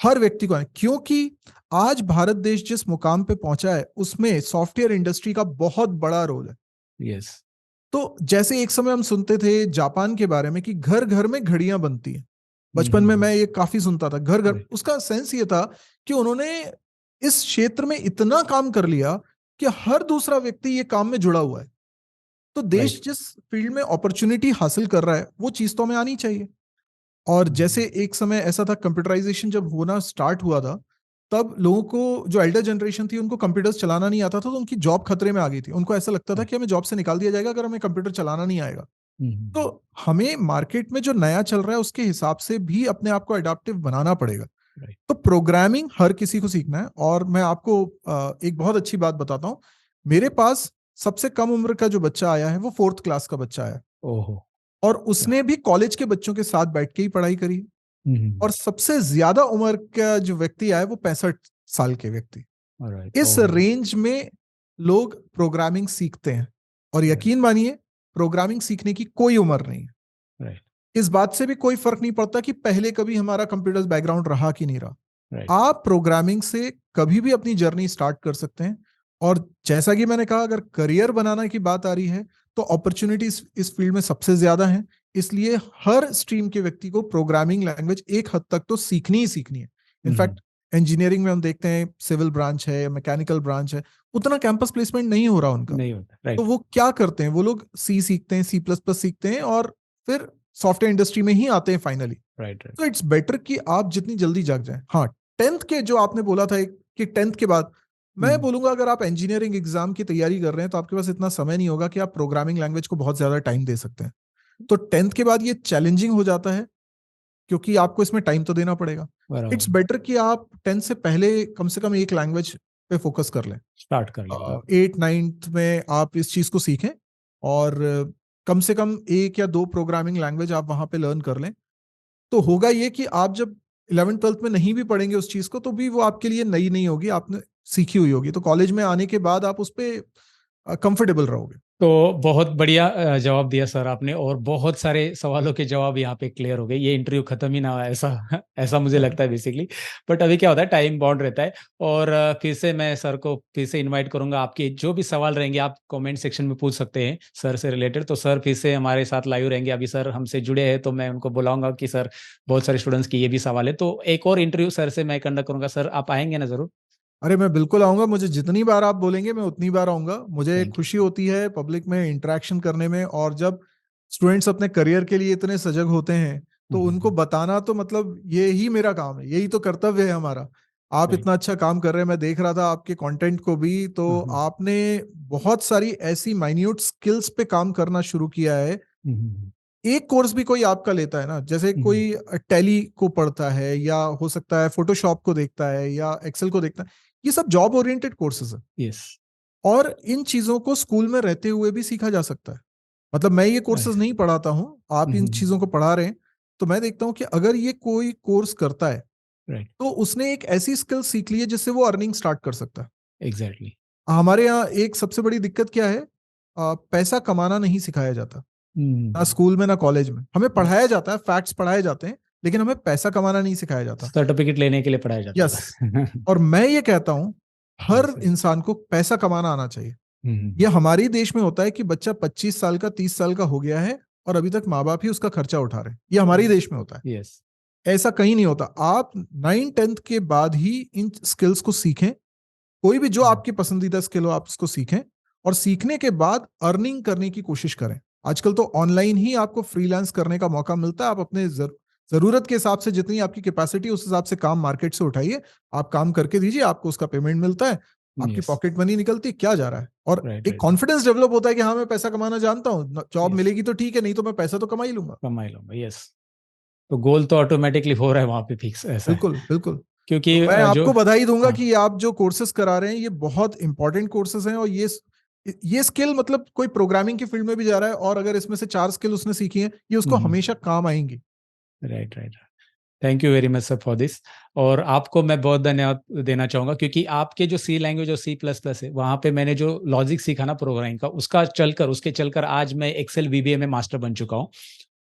हर व्यक्ति को आनी, क्योंकि आज भारत देश जिस मुकाम पे पहुंचा है उसमें सॉफ्टवेयर इंडस्ट्री का बहुत बड़ा रोल है। यस। तो जैसे एक समय हम सुनते थे जापान के बारे में कि घर घर में घड़ियां बनती हैं, बचपन में मैं ये काफी सुनता था, घर घर। उसका सेंस ये था कि उन्होंने इस क्षेत्र में इतना काम कर लिया कि हर दूसरा व्यक्ति ये काम में जुड़ा हुआ है। तो देश जिस फील्ड में अपॉर्चुनिटी हासिल कर रहा है वो चीज तो हमें आनी चाहिए। और जैसे एक समय ऐसा था, कंप्यूटराइजेशन जब होना स्टार्ट हुआ था, तब लोगों को, जो एल्डर जनरेशन थी, उनको कंप्यूटर्स चलाना नहीं आता था, तो उनकी जॉब खतरे में आ गई थी। उनको ऐसा लगता था कि हमें जॉब से निकाल दिया जाएगा अगर हमें कंप्यूटर चलाना नहीं आएगा। तो हमें मार्केट में जो नया चल रहा है उसके हिसाब से भी अपने आप को अडेप्टिव बनाना पड़ेगा। तो प्रोग्रामिंग हर किसी को सीखना है। और मैं आपको एक बहुत अच्छी बात बताता हूँ। मेरे पास सबसे कम उम्र का जो बच्चा आया है वो 4th क्लास का बच्चा है। ओहो। और उसने भी कॉलेज के बच्चों के साथ बैठ के ही पढ़ाई करी। और सबसे ज्यादा उम्र का जो व्यक्ति आया वो 65 साल के व्यक्ति। इस रेंज में लोग प्रोग्रामिंग सीखते हैं। और यकीन मानिए, प्रोग्रामिंग सीखने की कोई उम्र नहीं है। इस बात से भी कोई फर्क नहीं पड़ता कि पहले कभी हमारा कंप्यूटर बैकग्राउंड रहा कि नहीं रहा। आप प्रोग्रामिंग से कभी भी अपनी जर्नी स्टार्ट कर सकते हैं। और जैसा कि मैंने कहा, अगर करियर बनाने की बात आ रही है तो अपॉर्चुनिटीज इस फील्ड में सबसे ज्यादा हैं। इसलिए हर स्ट्रीम के व्यक्ति को प्रोग्रामिंग लैंग्वेज एक हद तक तो सीखनी ही सीखनी है। इनफैक्ट इंजीनियरिंग में हम देखते हैं, सिविल ब्रांच है, मैकेनिकल ब्रांच है, उतना कैंपस प्लेसमेंट नहीं हो रहा उनका, नहीं होता। तो वो क्या करते हैं, वो लोग सी सीखते हैं, C++ सीखते हैं और फिर सॉफ्टवेयर इंडस्ट्री में ही आते हैं फाइनली। तो इट्स बेटर कि आप जितनी जल्दी जाग जाएं। हाँ, 10th के जो आपने बोला था कि 10th के बाद, मैं बोलूंगा अगर आप इंजीनियरिंग एग्जाम की तैयारी कर रहे हैं तो आपके पास इतना समय नहीं होगा कि आप प्रोग्रामिंग लैंग्वेज को बहुत ज्यादा टाइम दे सकते हैं। तो 10th के बाद ये चैलेंजिंग हो जाता है क्योंकि आपको इसमें टाइम तो देना पड़ेगा। इट्स बेटर कि आप 10th से पहले कम से कम एक लैंग्वेज पे फोकस कर लें, स्टार्ट कर लें। 8th 9th में आप इस चीज को सीखें और कम से कम 1 या 2 प्रोग्रामिंग लैंग्वेज आप वहां पे लर्न कर लें। तो होगा ये कि आप जब 11th 12th में नहीं भी पढ़ेंगे उस चीज को तो भी वो आपके लिए नई नहीं होगी, आपने सीखी हुई होगी। तो कॉलेज में आने के बाद आप उस पर कंफर्टेबल रहोगे। तो बहुत बढ़िया जवाब दिया सर आपने, और बहुत सारे सवालों के जवाब यहाँ पे क्लियर हो गए। ये इंटरव्यू खत्म ही ना हो, ऐसा ऐसा मुझे लगता है बेसिकली। बट अभी क्या होता है, टाइम बाउंड रहता है। और फिर से मैं सर को फिर से इनवाइट करूंगा। आपके जो भी सवाल रहेंगे आप कमेंट सेक्शन में पूछ सकते हैं सर से रिलेटेड। तो सर फिर से हमारे साथ लाइव रहेंगे। अभी सर हमसे जुड़े हैं तो मैं उनको बुलाऊंगा कि सर बहुत सारे स्टूडेंट्स की ये भी सवाल है, तो एक और इंटरव्यू सर से मैं कंडक्ट करूंगा। सर आप आएंगे ना जरूर? अरे मैं बिल्कुल आऊंगा, मुझे जितनी बार आप बोलेंगे मैं उतनी बार आऊंगा। मुझे Thank you. खुशी होती है पब्लिक में इंटरेक्शन करने में। और जब स्टूडेंट्स अपने करियर के लिए इतने सजग होते हैं तो उनको बताना तो मतलब ये ही मेरा काम है, यही तो कर्तव्य है हमारा। आप इतना अच्छा काम कर रहे हैं, मैं देख रहा था आपके कंटेंट को भी, तो आपने बहुत सारी ऐसी माइन्यूट स्किल्स पे काम करना शुरू किया है। एक कोर्स भी कोई आपका लेता है ना, जैसे कोई टैली को पढ़ता है या हो सकता है फोटोशॉप को देखता है या एक्सेल को देखता है, ये सब जॉब ओरिएंटेड कोर्सेज है। यस। और इन चीजों को स्कूल में रहते हुए भी सीखा जा सकता है। मतलब मैं ये कोर्सेज नहीं पढ़ाता हूँ, आप इन चीजों को पढ़ा रहे हैं, तो मैं देखता हूँ कि अगर ये कोई कोर्स करता है तो उसने एक ऐसी स्किल सीख ली है जिससे वो अर्निंग स्टार्ट कर सकता है। एग्जैक्टली। हमारे यहाँ एक सबसे बड़ी दिक्कत क्या है, पैसा कमाना नहीं सिखाया जाता, ना स्कूल में ना कॉलेज में। हमें पढ़ाया जाता है, फैक्ट्स पढ़ाए जाते हैं, लेकिन हमें पैसा कमाना नहीं सिखाया जाता। सर्टिफिकेट लेने के लिए पढ़ाया जाता यस। था। और मैं ये कहता हूं हर Yes, yes. इंसान को पैसा कमाना आना चाहिए। ये हमारी देश में होता है कि बच्चा 25 साल का 30 साल का हो गया है और अभी तक माँ बाप ही उसका खर्चा उठा रहे हैं, ये हमारी देश में होता है। Yes. ऐसा कहीं नहीं होता। आप 9th-10th के बाद ही इन स्किल्स को सीखें। कोई भी जो आपकी पसंदीदा स्किल हो आप उसको सीखें, और सीखने के बाद अर्निंग करने की कोशिश करें। आजकल तो ऑनलाइन ही आपको फ्रीलांस करने का मौका मिलता है। आप अपने जरूरत के हिसाब से, जितनी आपकी कैपेसिटी उस हिसाब से काम मार्केट से उठाइए, आप काम करके दीजिए, आपको उसका पेमेंट मिलता है, आपकी यस, पॉकेट मनी निकलती है, क्या जा रहा है। और राइट एक राइट, कॉन्फिडेंस डेवलप होता है कि हाँ मैं पैसा कमाना जानता हूँ, जॉब यस, मिलेगी तो ठीक है, नहीं तो मैं पैसा तो कमा ही लूंगा। कमा ही लूंगा, यस। तो गोल तो ऑटोमेटिकली हो रहा है वहां पे फिक्स, ऐसा है। बिल्कुल बिल्कुल। क्योंकि तो मैं जो, आपको बधाई दूंगा हाँ, कि आप जो कोर्सेज करा रहे हैं ये बहुत इंपॉर्टेंट कोर्सेज हैं, और ये स्किल मतलब कोई प्रोग्रामिंग की फील्ड में भी जा रहा है, और अगर इसमें से 4 स्किल उसने सीखी हैं, ये उसको हमेशा काम आएंगी। Right right, thank you very much sir for this. और आपको मैं बहुत धन्यवाद देना चाहूंगा, क्योंकि आपके जो सी लैंग्वेज और C++ है, वहां पे मैंने जो लॉजिक सीखा ना प्रोग्रामिंग का, उसके चलकर आज मैं एक्सेल VBA में मास्टर बन चुका हूँ।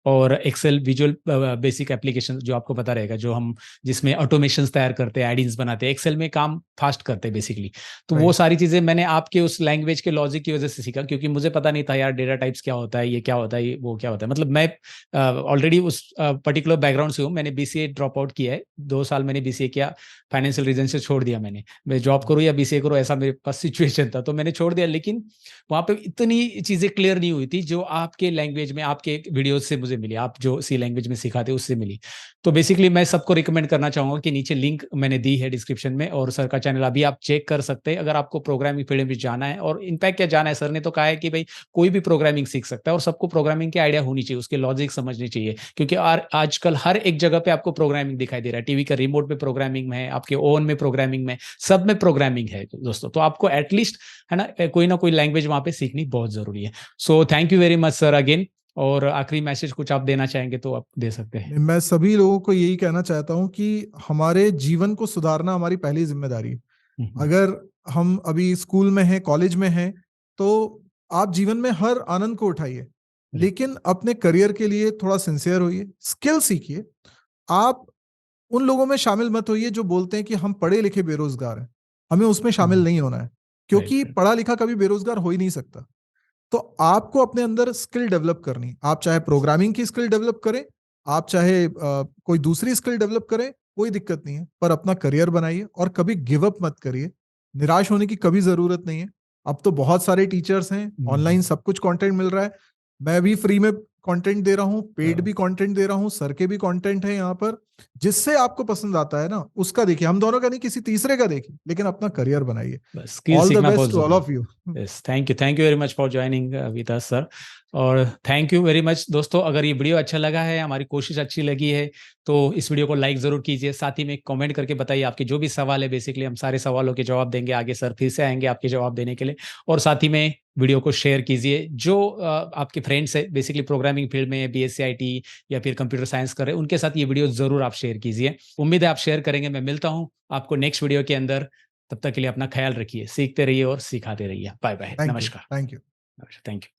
और एक्सेल विजुअल बेसिक एप्लीकेशन जो आपको पता रहेगा, जो हम जिसमें ऑटोमेशंस तैयार करते हैं, एडिंग्स बनाते हैं, एक्सेल में काम फास्ट करते हैं बेसिकली। तो वो राइट। सारी चीजें मैंने आपके उस लैंग्वेज के लॉजिक की वजह से सीखा, क्योंकि मुझे पता नहीं था यार डेटा टाइप्स क्या होता है, ये क्या होता है, वो क्या होता है। मतलब मैं ऑलरेडी उस पर्टिकुलर बैकग्राउंड से हूँ, मैंने BCA ड्रॉप आउट किया है, 2 साल मैंने BCA किया, फाइनेंशियल रीजन से छोड़ दिया मैंने। मैं जॉब करूँ या BCA करूँ, ऐसा मेरे पास सिचुएशन था, तो मैंने छोड़ दिया। लेकिन वहां पे इतनी चीजें क्लियर नहीं हुई थी जो आपके लैंग्वेज में, आपके वीडियोज से मुझे मिली, आप जो सी लैंग्वेज में सिखाते उससे मिली। तो बेसिकली मैं सबको रिकमेंड करना चाहूंगा कि नीचे लिंक मैंने दी है डिस्क्रिप्शन में, और सर का चैनल अभी आप चेक कर सकते हैं अगर आपको प्रोग्रामिंग फील्ड में जाना है। और इनफैक्ट क्या जाना है, सर ने तो कहा है कि भाई कोई भी प्रोग्रामिंग सीख सकता है, और सबको प्रोग्रामिंग की आइडिया होनी चाहिए, उसके लॉजिक समझनी चाहिए, क्योंकि आजकल हर एक जगह पे आपको प्रोग्रामिंग दिखाई दे रहा है। टीवी का रिमोट में प्रोग्रामिंग है, आपके ओवन में प्रोग्रामिंग में, सब में प्रोग्रामिंग है दोस्तों। तो आपको एटलीस्ट, है ना कोई लैंग्वेज वहां पे सीखनी बहुत जरूरी है। So thank you very much sir again. और आखिरी मैसेज कुछ आप देना चाहेंगे तो आप दे सकते हैं। मैं सभी लोगों को यही कहना चाहता हूँ कि हमारे जीवन को सुधारना हमारी पहली जिम्मेदारी है। हम्म, अगर हम अभी स्कूल में हैं, कॉलेज में हैं, तो आप जीवन में हर आनंद को उठाइए, राइट, लेकिन अपने करियर के लिए थोड़ा सिंसियर होइए, स्किल सीखिए। आप उन लोगों में शामिल मत होइए जो बोलते हैं कि हम पढ़े लिखे बेरोजगार हैं। हमें उसमें शामिल नहीं होना है, क्योंकि राइट, पढ़ा लिखा कभी बेरोजगार हो ही नहीं सकता। तो आपको अपने अंदर स्किल डेवलप करनी, आप चाहे प्रोग्रामिंग की स्किल डेवलप करें, आप चाहे कोई दूसरी स्किल डेवलप करें, कोई दिक्कत नहीं है, पर अपना करियर बनाइए और कभी गिव अप मत करिए। निराश होने की कभी जरूरत नहीं है। अब तो बहुत सारे टीचर्स हैं, ऑनलाइन सब कुछ कंटेंट मिल रहा है। मैं भी फ्री में कंटेंट दे रहा हूँ, पेड भी कंटेंट दे रहा हूँ, सर के भी कंटेंट है यहाँ पर। जिससे आपको पसंद आता है ना उसका देखिए, हम दोनों का नहीं, किसी तीसरे का देखिए, लेकिन अपना करियर बनाइए। बस स्किल ऑल द सीखना बहुत बेस्ट टू ऑल जरूरी ऑफ है। You. Yes, thank you very much for joining with us sir. और थैंक यू वेरी मच दोस्तों, अगर ये वीडियो अच्छा लगा है, हमारी कोशिश अच्छी लगी है, तो इस वीडियो को लाइक जरूर कीजिए। साथ ही में कमेंट करके बताइए आपके जो भी सवाल है, बेसिकली हम सारे सवालों के जवाब देंगे आगे, सर फिर से आएंगे आपके जवाब देने के लिए। और साथ ही में वीडियो को शेयर कीजिए, जो आपके फ्रेंड्स है बेसिकली प्रोग्रामिंग फील्ड में BSc IT या फिर कंप्यूटर साइंस कर रहे हैं, उनके साथ ये वीडियो जरूर आप शेयर कीजिए। उम्मीद है आप शेयर करेंगे। मैं मिलता हूँ आपको नेक्स्ट वीडियो के अंदर। तब तक के लिए अपना ख्याल रखिए, सीखते रहिए और सिखाते रहिए। Bye bye, thank you. नमस्कार। Thank you. Thank you.